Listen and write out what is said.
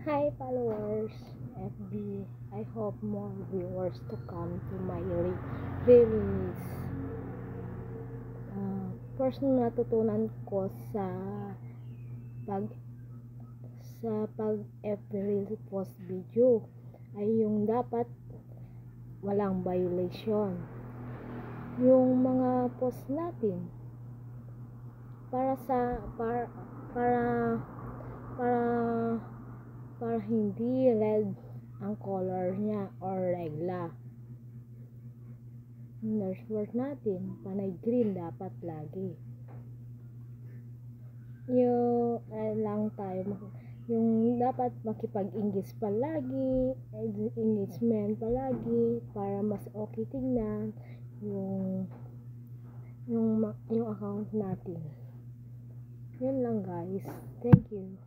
Hi followers, FB. I hope more viewers to come to my release. First na natutunan ko pag pag FB Reels post video ay yung dapat walang violation. Yung mga post natin para hindi red ang color niya or regla. Yung dashboard natin, panay green dapat lagi. Yung lang tayo yung dapat makipag-engage palagi, engagement palagi para mas okay tingnan yung account natin. Yun lang guys. Thank you.